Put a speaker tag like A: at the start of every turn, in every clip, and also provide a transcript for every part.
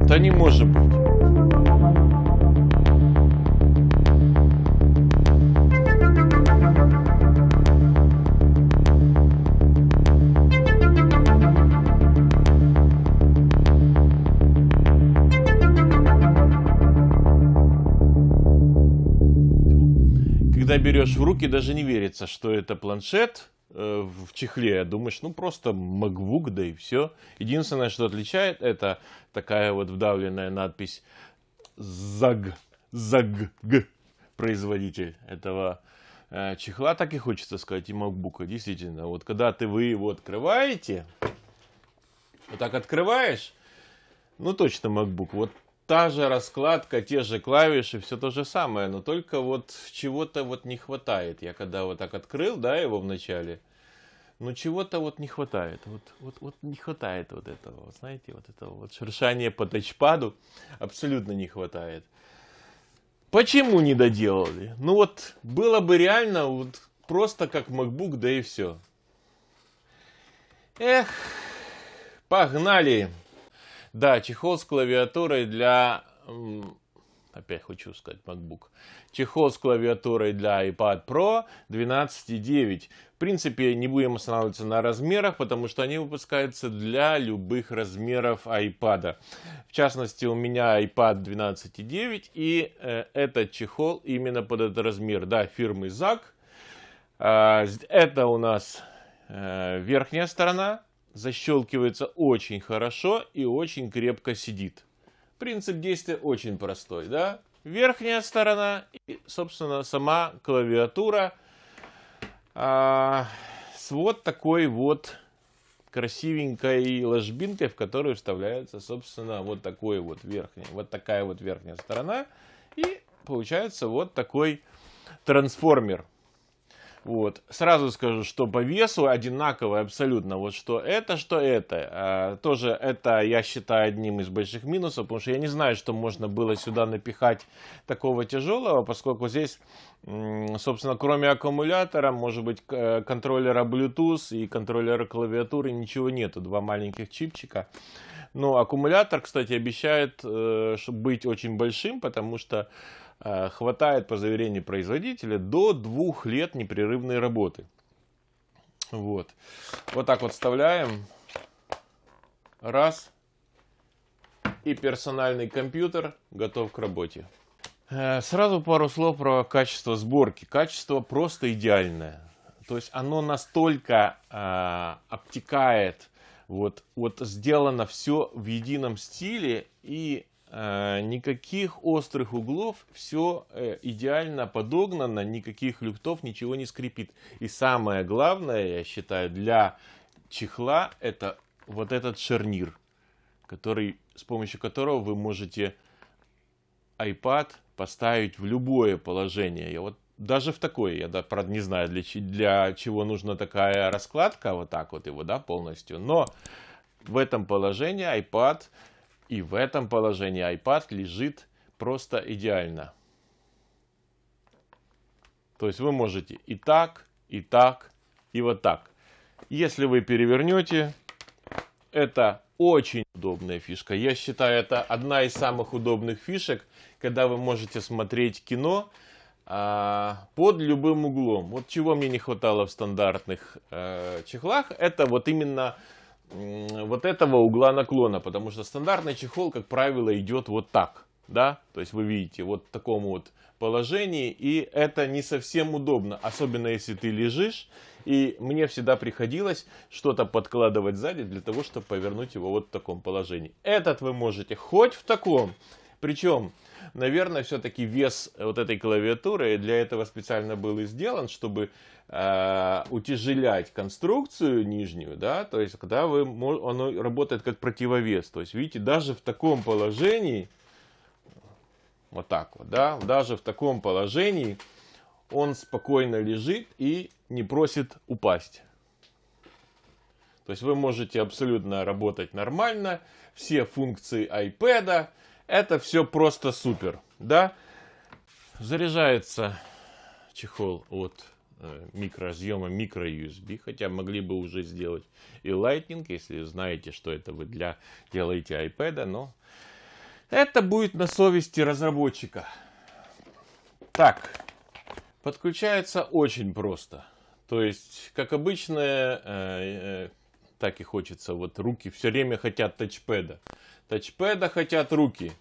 A: Да не может быть. Когда берешь в руки, даже не верится, что это планшет в чехле. Думаешь, ну просто MacBook, да и все. Единственное, что отличает, это такая вот вдавленная надпись ZAG, производитель этого чехла. Так и хочется сказать, и MacBook. Действительно, вот когда вы его открываете, вот так открываешь, ну точно MacBook. Вот та же раскладка, те же клавиши, все то же самое, но только вот чего-то вот не хватает. Я когда вот так открыл, да, его в начале, но чего-то вот не хватает. Вот не хватает вот этого, вот, знаете, вот этого вот шершания по тачпаду абсолютно не хватает. Почему не доделали? Ну вот было бы реально вот просто как MacBook, да и все. Эх, погнали! Да, чехол с клавиатурой для... Опять хочу сказать MacBook. Чехол с клавиатурой для iPad Pro 12.9. В принципе, не будем останавливаться на размерах, потому что они выпускаются для любых размеров iPad. В частности, у меня iPad 12.9, и этот чехол именно под этот размер. Да, фирмы ZAG. Это у нас верхняя сторона. Защелкивается очень хорошо и очень крепко сидит. Принцип действия очень простой, да? Верхняя сторона и, собственно, сама клавиатура с вот такой вот красивенькой ложбинкой, в которую вставляется, собственно, вот такая вот верхняя сторона. И получается вот такой трансформер. Вот. Сразу скажу, что по весу одинаково абсолютно. Вот что это. Тоже это я считаю одним из больших минусов, потому что я не знаю, что можно было сюда напихать такого тяжелого, поскольку здесь, собственно, кроме аккумулятора, может быть, контроллера Bluetooth и контроллера клавиатуры ничего нету. Два маленьких чипчика. Но аккумулятор, кстати, обещает быть очень большим, потому что хватает, по заверению производителя, до 2 лет непрерывной работы. Вот. Вот так вот вставляем. Раз. И персональный компьютер готов к работе. Сразу пару слов про качество сборки. Качество просто идеальное. То есть оно настолько обтекает. Вот сделано все в едином стиле и никаких острых углов, все идеально подогнано, никаких люфтов, ничего не скрипит. И самое главное, я считаю, для чехла это вот этот шарнир, с помощью которого вы можете iPad поставить в любое положение. Я вот даже в такое, я правда не знаю, для чего нужна такая раскладка, вот так вот его, да, полностью. Но в этом положении iPad и в этом положении iPad лежит просто идеально. То есть вы можете и так, и так, и вот так. Если вы перевернете, это очень удобная фишка. Я считаю, это одна из самых удобных фишек, когда вы можете смотреть кино под любым углом. Вот чего мне не хватало в стандартных чехлах, это вот именно вот этого угла наклона, потому что стандартный чехол, как правило, идет вот так, да, то есть вы видите вот в таком вот положении, и это не совсем удобно, особенно если ты лежишь, и мне всегда приходилось что-то подкладывать сзади для того, чтобы повернуть его вот в таком положении. Этот вы можете хоть в таком, причем, наверное, все-таки вес вот этой клавиатуры для этого специально был и сделан, чтобы утяжелять конструкцию нижнюю, да, то есть когда оно работает как противовес, то есть видите, даже в таком положении, вот так вот, да, даже в таком положении он спокойно лежит и не просит упасть. То есть вы можете абсолютно работать нормально, все функции iPad, это все просто супер, да. Заряжается чехол от микроразъема micro-USB, хотя могли бы уже сделать и Lightning, если знаете, что это вы делаете iPad, но Это будет на совести разработчика. Так, подключается очень просто. То есть, как обычно, так и хочется. Вот руки все время хотят тачпэда. Тачпэда хотят руки.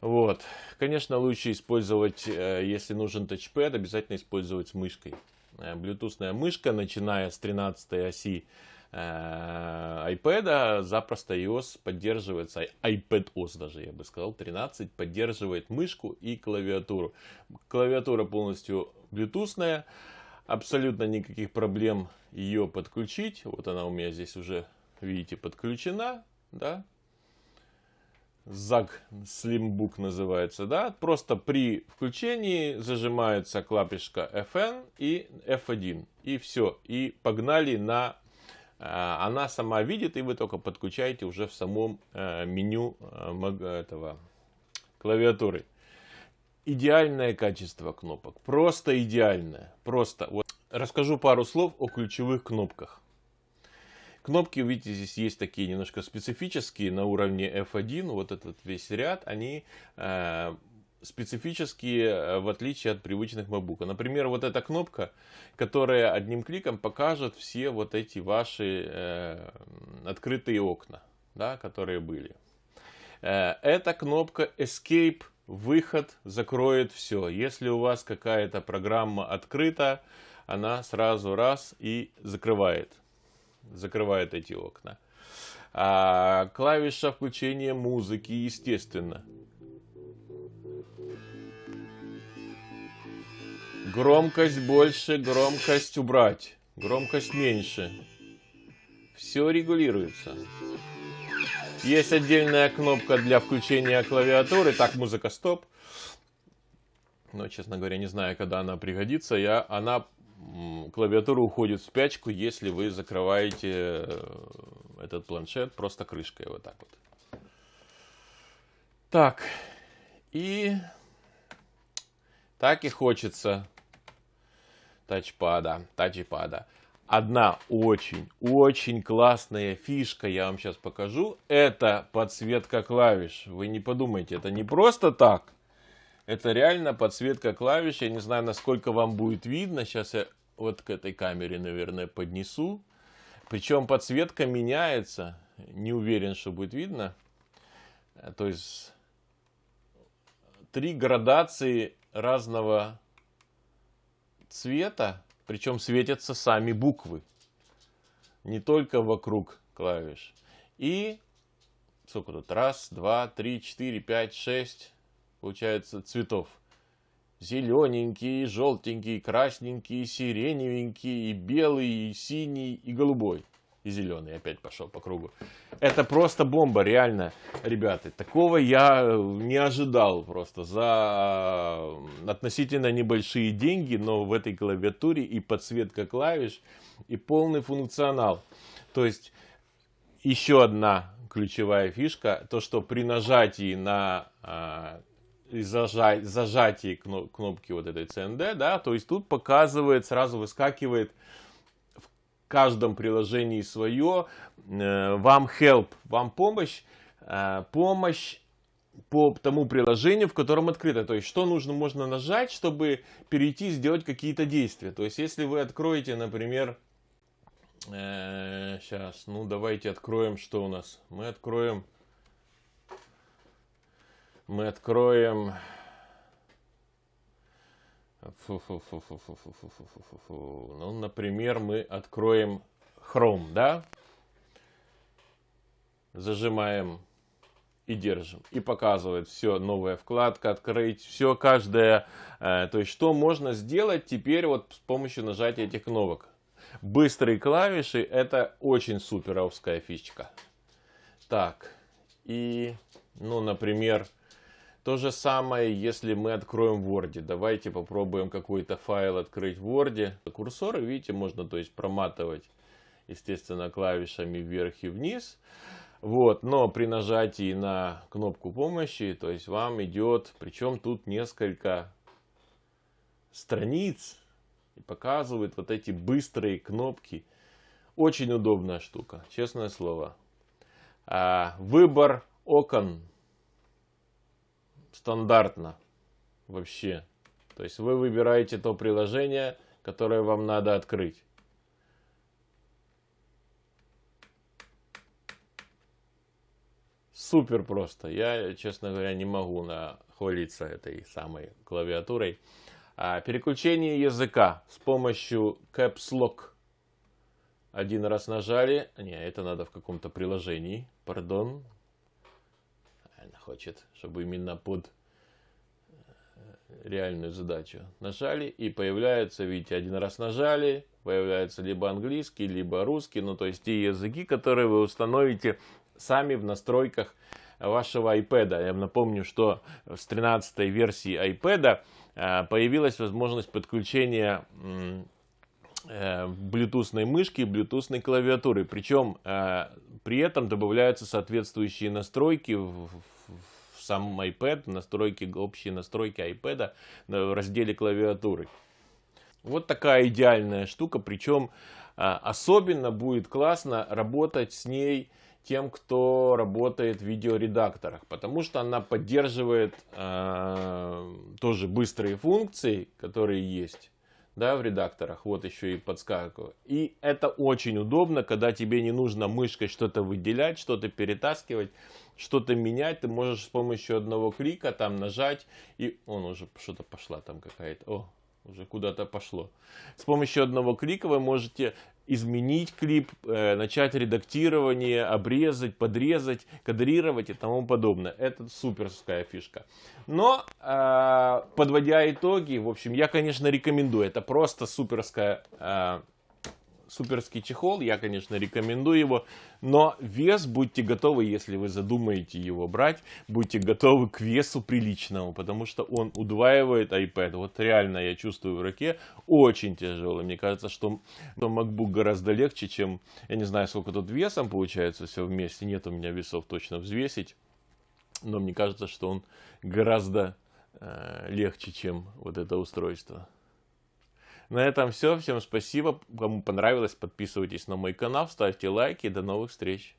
A: Вот. Конечно, лучше использовать, если нужен тачпэд, обязательно использовать с мышкой. Bluetoothная мышка, начиная с 13 оси iPad, запросто iOS поддерживается, iPadOS даже, я бы сказал, 13 поддерживает мышку и клавиатуру. Клавиатура полностью Bluetoothная, абсолютно никаких проблем ее подключить. Вот она у меня здесь уже, видите, подключена, да. ZAG Slimbook называется, да. Просто при включении зажимается клавишка FN и F1. И все. И погнали на... Она сама видит, и вы только подключаете уже в самом меню этого клавиатуры. Идеальное качество кнопок. Просто идеальное. Просто. Вот. Расскажу пару слов о ключевых кнопках. Кнопки, видите, здесь есть такие немножко специфические на уровне F1. Вот этот весь ряд, они специфические, в отличие от привычных MacBook. Например, вот эта кнопка, которая одним кликом покажет все вот эти ваши открытые окна, да, которые были. Эта кнопка Escape, выход, закроет все. Если у вас какая-то программа открыта, она сразу раз и закрывает эти окна. Клавиша включения музыки, естественно. Громкость больше, громкость убрать, громкость меньше. Все регулируется. Есть отдельная кнопка для включения клавиатуры. Так, музыка стоп. Но, честно говоря, не знаю, когда она пригодится. Клавиатура уходит в спячку, если вы закрываете этот планшет просто крышкой. Вот так вот. Так. И так и хочется тачпада. Одна очень классная фишка, я вам сейчас покажу. Это подсветка клавиш. Вы не подумайте, это не просто так. Это реально подсветка клавиш. Я не знаю, насколько вам будет видно. Сейчас я вот к этой камере, наверное, поднесу. Причем подсветка меняется. Не уверен, что будет видно. То есть 3 градации разного цвета. Причем светятся сами буквы. Не только вокруг клавиш. И сколько тут? 1, 2, 3, 4, 5, 6. Получается цветов. Зелененький, желтенький, красненький, сиреневенький, и белый, и синий, и голубой. И зеленый опять пошел по кругу. Это просто бомба, реально, ребята. Такого я не ожидал просто за относительно небольшие деньги, но в этой клавиатуре и подсветка клавиш, и полный функционал. То есть, еще одна ключевая фишка, то что при нажатии на зажатии кнопки вот этой CND, да, то есть тут показывает, сразу выскакивает в каждом приложении свое, вам help, вам помощь по тому приложению, в котором открыто. То есть, что можно нажать, чтобы перейти и сделать какие-то действия. То есть, если вы откроете, например, сейчас, ну давайте откроем, что у нас. Мы откроем, ну, например, мы откроем Chrome, да? Зажимаем и держим. И показывает все, новая вкладка, открыть, все, каждое. То есть, что можно сделать теперь вот с помощью нажатия этих кнопок. Быстрые клавиши, это очень суперовская фишечка. Так, и, ну, например, то же самое, если мы откроем в Word. Давайте попробуем какой-то файл открыть в Word. Курсоры, видите, можно, то есть, проматывать, естественно, клавишами вверх и вниз. Вот, но при нажатии на кнопку помощи, то есть, вам идет, причем тут несколько страниц, и показывает вот эти быстрые кнопки. Очень удобная штука, честное слово. Выбор окон. стандартно вообще. То есть вы выбираете то приложение, которое вам надо открыть. Супер просто. Я, честно говоря, не могу нахвалиться этой самой клавиатурой. Переключение языка с помощью Caps Lock. Один раз нажали. Не, это надо в каком-то приложении. Пардон. Она хочет, чтобы именно под реальную задачу нажали. И появляется, видите, один раз нажали. Появляется либо английский, либо русский. Ну, то есть те языки, которые вы установите сами в настройках вашего iPad. Я напомню, что с 13-й версии iPad появилась возможность подключения блютусной мышки и блютусной клавиатуры. Причем при этом добавляются соответствующие настройки в сам iPad, общие настройки iPad в разделе клавиатуры. Вот такая идеальная штука. Причем особенно будет классно работать с ней тем, кто работает в видеоредакторах, потому что она поддерживает тоже быстрые функции, которые есть, да, в редакторах. Вот еще и подсказку. И это очень удобно, когда тебе не нужно мышкой что-то выделять, что-то перетаскивать, что-то менять. Ты можешь с помощью одного клика там нажать, и он уже что-то пошла там какая-то. О, уже куда-то пошло. С помощью одного клика вы можете изменить клип, начать редактирование, обрезать, подрезать, кадрировать и тому подобное. Это суперская фишка. Но, подводя итоги, в общем, я, конечно, рекомендую. Это просто суперский чехол, я, конечно, рекомендую его, но вес, будьте готовы, если вы задумаете его брать, будьте готовы к весу приличному, потому что он удваивает iPad. Вот реально я чувствую в руке, очень тяжелый. Мне кажется, что MacBook гораздо легче, чем, я не знаю, сколько тут весом получается все вместе, нет у меня весов точно взвесить, но мне кажется, что он гораздо легче, чем вот это устройство. На этом все. Всем спасибо. Кому понравилось, подписывайтесь на мой канал, ставьте лайки. До новых встреч.